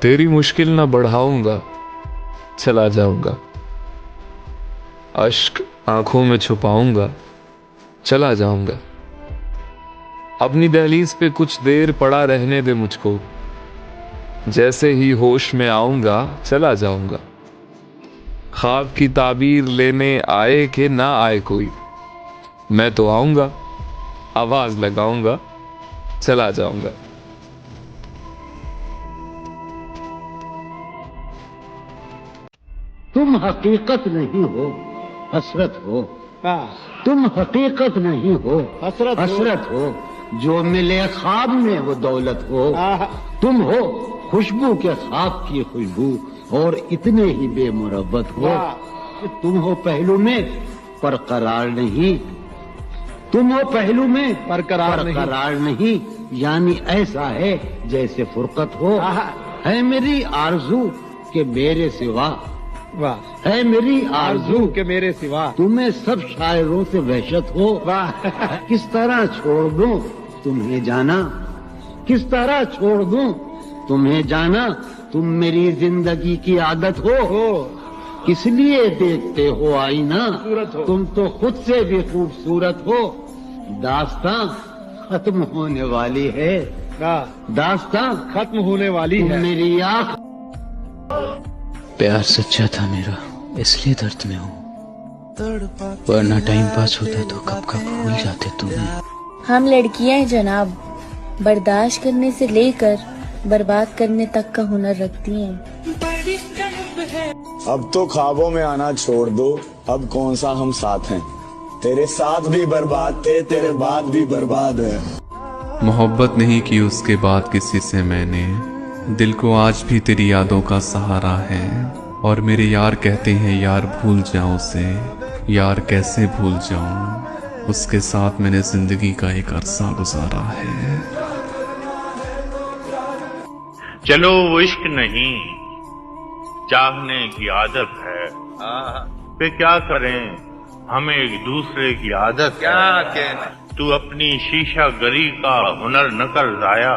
तेरी मुश्किल ना बढ़ाऊंगा, चला जाऊंगा। अश्क आंखों में छुपाऊंगा, चला जाऊंगा। अपनी दहलीज पे कुछ देर पड़ा रहने दे मुझको, जैसे ही होश में आऊंगा चला जाऊंगा। ख्वाब की ताबीर लेने आए कि ना आए कोई, मैं तो आऊंगा, आवाज लगाऊंगा, चला जाऊंगा। तुम हकीकत नहीं हो, हसरत हो। तुम हकीकत नहीं हो, हसरत हो। जो मिले ख्वाब में वो दौलत हो। तुम हो खुशबू के ख्वाब की खुशबू, और इतने ही बेमुरब्बत हो। तुम हो पहलू में पर करार नहीं, तुम हो पहलू में पर करार नहीं। यानी ऐसा है जैसे फुरकत हो। है मेरी आरज़ू के मेरे सिवा, वाह, है मेरी आरज़ू के मेरे सिवा तुम्हें सब शायरों से वहशत हो। वाह, किस तरह छोड़ दूं तुम्हें जाना, किस तरह छोड़ दूं तुम्हें जाना। तुम मेरी जिंदगी की आदत हो। किस लिए देखते हो आईना, तुम तो खुद से भी खूबसूरत हो। दास्तां खत्म होने वाली है, दास्तां खत्म होने वाली है। मेरी आँख प्यार सच्चा था मेरा, इसलिए दर्द में हूँ, वरना टाइम पास होता तो कब कब भूल जाते तुम्हें। हम लड़कियां हैं जनाब, बर्दाश्त करने से लेकर बर्बाद करने तक का हुनर रखती हैं। अब तो ख्वाबों में आना छोड़ दो, अब कौन सा हम साथ हैं। तेरे साथ भी बर्बाद थे, तेरे बाद भी बर्बाद है। मोहब्बत नहीं की उसके बाद किसी से मैंने, दिल को आज भी तेरी यादों का सहारा है। और मेरे यार कहते हैं यार भूल जाऊं उसे, यार कैसे भूल जाऊं, उसके साथ मैंने जिंदगी का एक अरसा गुजारा है। चलो वो इश्क नहीं, चाहने की आदत है। पे क्या करें, हमें एक दूसरे की आदत क्या कहना। तू अपनी शीशा गरी का हुनर न कर जाया।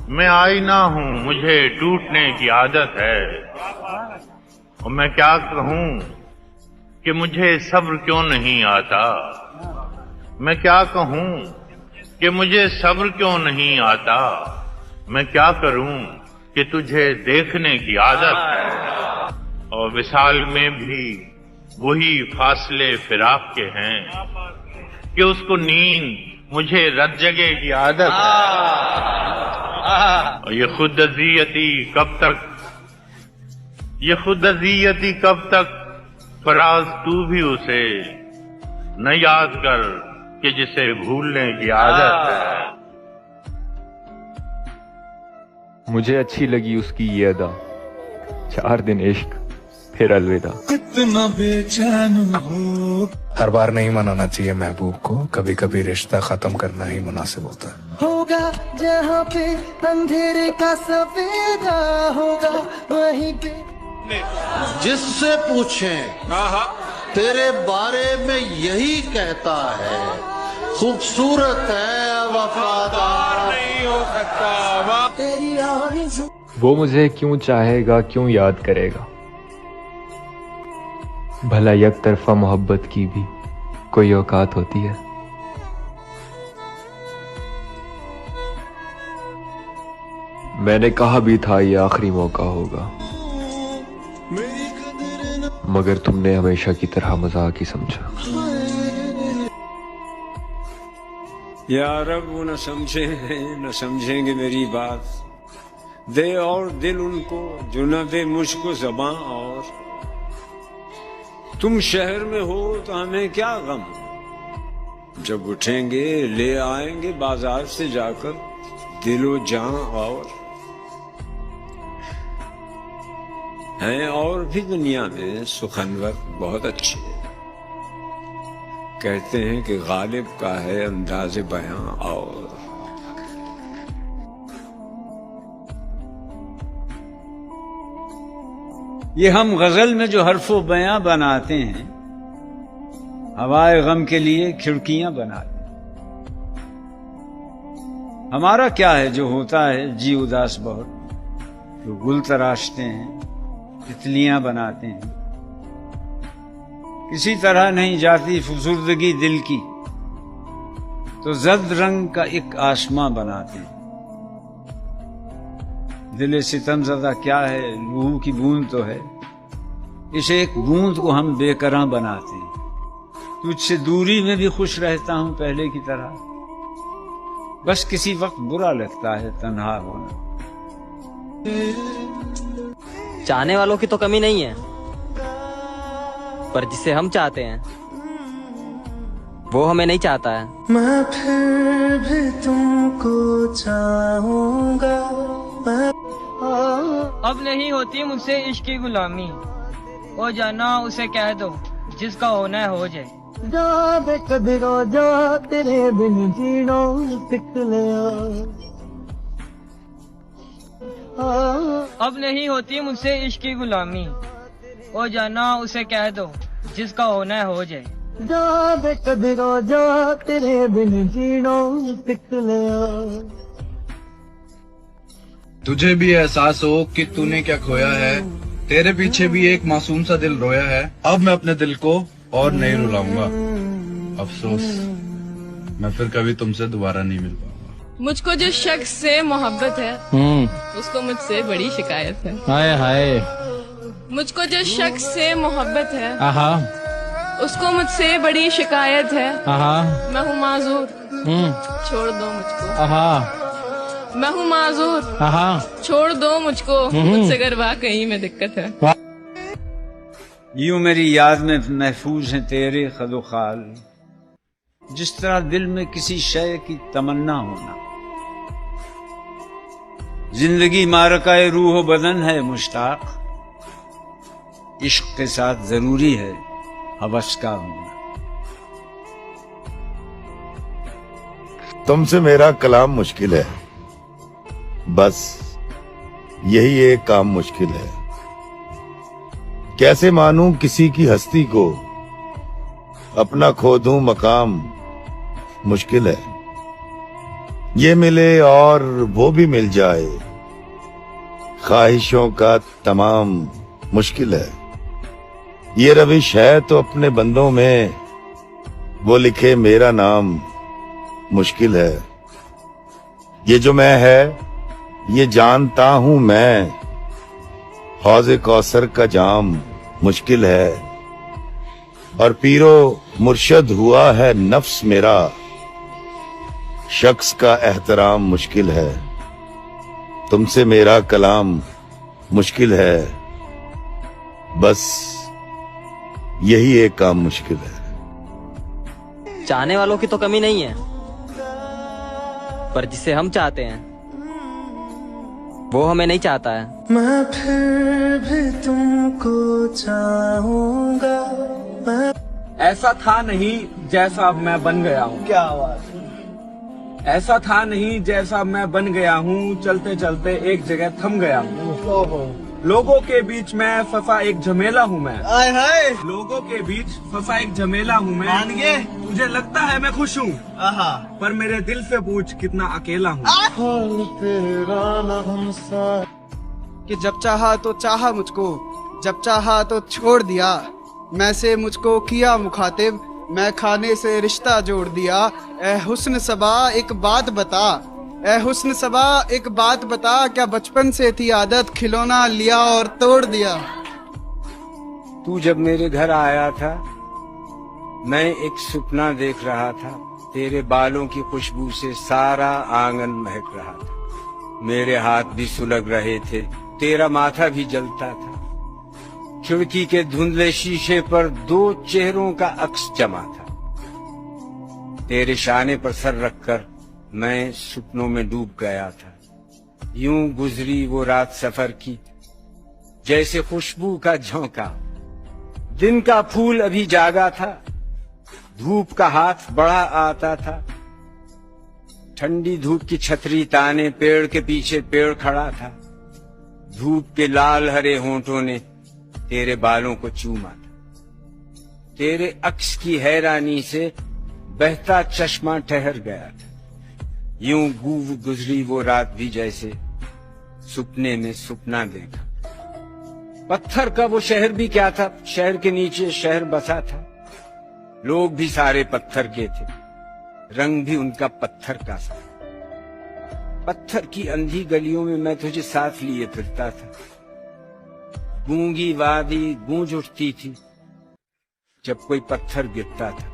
मैं आईना हूँ, मुझे टूटने की आदत है। और मैं क्या कहूँ कि मुझे सब्र क्यों नहीं आता। मैं क्या कहूँ कि मुझे सब्र क्यों नहीं आता। मैं क्या करूँ कि तुझे देखने की आदत है। और विसाल में भी वही फासले फिराक के हैं कि उसको नींद मुझे रत जगह की आदत है। और ये खुद अज़ियती कब तक, ये खुद अज़ियती कब तक, फराज तू भी उसे न याद कर कि जिसे भूलने की आदत है। मुझे अच्छी लगी उसकी ये अदा, 4 दिन इश्क फिर अलविदा। कितना बेचैन हो। हर बार नहीं मनाना चाहिए महबूब को, कभी कभी रिश्ता खत्म करना ही मुनासिब होता है। होगा जहाँ पे अंधेरे का सवेरा होगा, वहीं पे जिससे पूछें तेरे बारे में यही कहता है, खूबसूरत है वफादार नहीं हो सकता। तेरी आवाज़ वो मुझे क्यों चाहेगा, क्यों याद करेगा। भला एक तरफा मोहब्बत की भी कोई औकात होती है। मैंने कहा भी था ये आखिरी मौका होगा, मगर तुमने हमेशा की तरह मजाक ही समझा। यार अब वो न समझे न समझेंगे मेरी बात, दे और दिल उनको जो न दे मुझको ज़बां। और तुम शहर में हो तो हमें क्या गम, जब उठेंगे ले आएंगे बाजार से जाकर दिलो जां। और हैं और भी दुनिया में सुखनवर बहुत अच्छे, कहते हैं कि गालिब का है अंदाज़े बयां। और ये हम गजल में जो हर्फो बयां बनाते हैं, हवाए गम के लिए खिड़कियां बनाते हैं। हमारा क्या है जो होता है जी उदास बहुत, तो गुल तराशते हैं, तितलियां बनाते हैं। किसी तरह नहीं जाती फुसुर्दगी दिल की, तो जर्द रंग का एक आसमां बनाते हैं। दिल सितम ज़दा क्या है, लहू की बूंद तो है, इस एक बूंद को हम बेकरां बनाते हैं। तुझसे दूरी में भी खुश रहता हूं पहले की तरह, बस किसी वक्त बुरा लगता है तन्हा होना। चाहने वालों की तो कमी नहीं है, पर जिसे हम चाहते हैं वो हमें नहीं चाहता है। मैं फिर भी तुमको चाहूंगा। अब नहीं होती मुझसे इश्क की गुलामी, ओ जाना उसे कह दो जिसका होना है हो जाए। जा बेकदरो जा तेरे बिन जीना सीख लिया। अब नहीं होती मुझसे इश्क की गुलामी, ओ जाना उसे कह दो जिसका होना है हो जाए। जा बेकदरो जा तेरे बिन जीना सीख लिया। तुझे भी एहसास हो कि तूने क्या खोया है, तेरे पीछे भी एक मासूम सा दिल रोया है। अब मैं अपने दिल को और नहीं रुलाऊंगा, अफसोस मैं फिर कभी तुमसे दोबारा नहीं मिल पाऊंगा। मुझको जिस शख्स से मोहब्बत है उसको मुझसे बड़ी शिकायत है। हाय हाय। मुझको जिस शख्स से मोहब्बत है आहा उसको मुझसे बड़ी शिकायत है। आहा मैं हूँ माजूर, छोड़ दो मुझको। आहा मैं हूँ माजूर, आहा छोड़ दो मुझको, मुझसे अगर वाकई में दिक्कत है। यूं मेरी याद में महफूज हैं तेरे खदो खाल, जिस तरह दिल में किसी शय की तमन्ना होना। जिंदगी मारकाए रूह बदन है मुश्ताक, इश्क के साथ जरूरी है हवस का होना। तुमसे मेरा कलाम मुश्किल है, बस यही एक काम मुश्किल है। कैसे मानूं किसी की हस्ती को, अपना खो दूं मकाम मुश्किल है। ये मिले और वो भी मिल जाए, ख्वाहिशों का तमाम मुश्किल है। ये रविश है तो अपने बंदों में वो लिखे मेरा नाम मुश्किल है। ये जो मैं है ये जानता हूं मैं, हौज़े कौसर का जाम मुश्किल है। और पीरो मुर्शद हुआ है नफ्स मेरा, शख्स का एहतराम मुश्किल है। तुमसे मेरा कलाम मुश्किल है, बस यही एक काम मुश्किल है। चाहने वालों की तो कमी नहीं है, पर जिसे हम चाहते हैं वो हमें नहीं चाहता है। मैं फिर भी तुमको चाहूंगा। ऐसा था नहीं जैसा अब मैं बन गया हूँ। क्या बात। ऐसा था नहीं जैसा मैं बन गया हूँ, चलते चलते एक जगह थम गया हूँ। लोगों के बीच में फंसा एक झमेला हूँ मैं। आय हाय। लोगों के बीच फंसा एक झमेला हूँ मैं। मान गए? तुझे लगता है मैं खुश हूँ, पर मेरे दिल से पूछ कितना अकेला हूँ। कि जब चाहा तो चाहा मुझको, जब चाहा तो छोड़ दिया। मैं से मुझको किया मुखातिब, मैं खाने से रिश्ता जोड़ दिया। ए हुस्न सबा एक बात बता, ए हुस्न सबा एक बात बता, क्या बचपन से थी आदत खिलौना लिया और तोड़ दिया। तू जब मेरे घर आया था मैं एक सपना देख रहा था, तेरे बालों की खुशबू से सारा आंगन महक रहा था। मेरे हाथ भी सुलग रहे थे, तेरा माथा भी जलता था। खिड़की के धुंधले शीशे पर दो चेहरों का अक्स जमा था। तेरे शाने पर सर रखकर मैं सपनों में डूब गया था। यूं गुजरी वो रात सफर की जैसे खुशबू का झोंका। दिन का फूल अभी जागा था, धूप का हाथ बढ़ा आता था। ठंडी धूप की छतरी ताने पेड़ के पीछे पेड़ खड़ा था। धूप के लाल हरे होंठों ने तेरे बालों को चूमा था। तेरे अक्स की हैरानी से बहता चश्मा ठहर गया था। यूं गुजरी वो रात भी जैसे सुपने में सुपना देखा। पत्थर का वो शहर भी क्या था, शहर के नीचे शहर बसा था। लोग भी सारे पत्थर के थे, रंग भी उनका पत्थर का था। पत्थर की अंधी गलियों में मैं तुझे साथ लिए फिरता था। गूंगी वादी गूंज उठती थी जब कोई पत्थर गिरता था।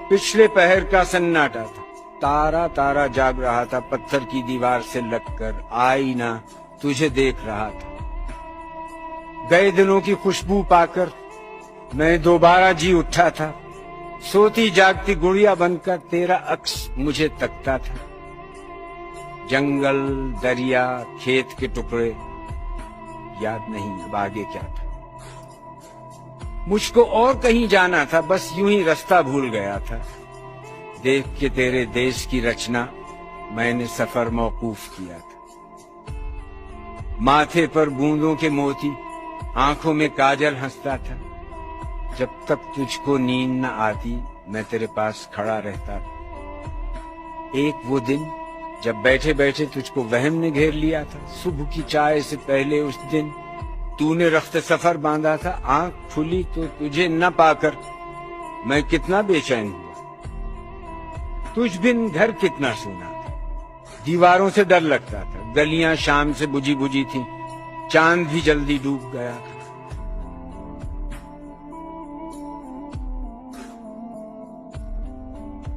पिछले पहर का सन्नाटा था, तारा तारा जाग रहा था, पत्थर की दीवार से लगकर आईना तुझे देख रहा था। गए दिनों की खुशबू पाकर मैं दोबारा जी उठा था। सोती जागती गुड़िया बनकर तेरा अक्स मुझे तकता था। जंगल, दरिया, खेत के टुकड़े, याद नहीं अब आगे क्या था। मुझको और कहीं जाना था, बस यूं ही रास्ता भूल गया था। देख के तेरे देश की रचना मैंने सफर मौकूफ किया था। माथे पर बूंदों के मोती, आंखों में काजल हंसता था। जब तक तुझको नींद न आती मैं तेरे पास खड़ा रहता था। एक वो दिन जब बैठे बैठे तुझको वहम ने घेर लिया था। सुबह की चाय से पहले उस दिन तूने रख्त सफर बांधा था। आंख खुली तो तुझे न पाकर मैं कितना बेचैन हुआ। तुझ बिन घर कितना सूना था, दीवारों से डर लगता था। गलियां शाम से बुझी बुझी थी, चांद भी जल्दी डूब गया था।